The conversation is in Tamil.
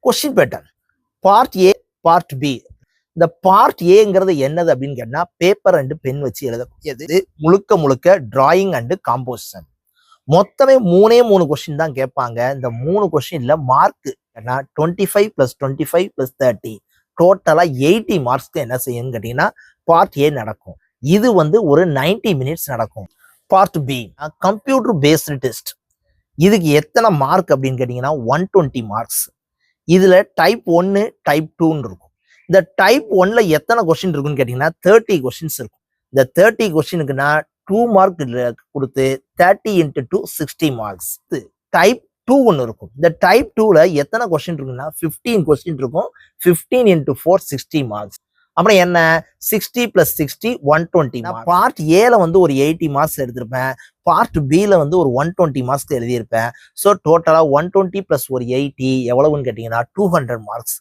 Question pattern part A part B. இந்த பார்ட் ஏங்கிறது என்னது அப்படின்னு கேட்டா பேப்பர் அண்ட் பென் வச்சு எழுதக்கூடியது. முழுக்க முழுக்க டிராயிங் அண்ட் காம்போசிஷன். மொத்தமே மூணு கொஸ்டின் தான் கேட்பாங்க. இந்த 3 கொஸ்டின்ல மார்க் 25 + 25 + 30 டோட்டலா 80 மார்க்ஸ்க்கு என்ன செய்யும்னு கேட்டீங்கன்னா பார்ட் ஏ நடக்கும். இது ஒரு 90 மினிட்ஸ் நடக்கும். Part B computer based test. இதுக்கு எத்தனை மார்க் அப்படின்னு கேட்டீங்கன்னா 120 மார்க்ஸ். இதுல டைப் 1 டைப் 2ன்னு இருக்கும். இந்த டைப் 1ல எத்தனை கொஸ்டின் இருக்குன்னு கேட்டீங்கன்னா 30 கொஸ்டின்ஸ் இருக்கும். இந்த 30 கொஸ்டினுக்குன்னா 2 மார்க் கொடுத்து 30 × 2 60 மார்க்ஸ். டைப் 2 ஒன்று இருக்கும். இந்த டைப் 2ல எத்தனை கொஸ்டின் இருக்குன்னா 15 கொஸ்டின் இருக்கும். 15 × 4 60 மார்க்ஸ். அப்புறம் என்ன 60 + 60 120. பார்ட் ஏல ஒரு 80 மார்க்ஸ் எடுத்திருப்பேன். பார்ட் பில ஒரு 120 மார்க்ஸ் எழுதியிருப்பேன். ஸோ டோட்டலா 120 + ஒரு 80 எவ்வளவுன்னு கேட்டீங்கன்னா 200 மார்க்ஸ்.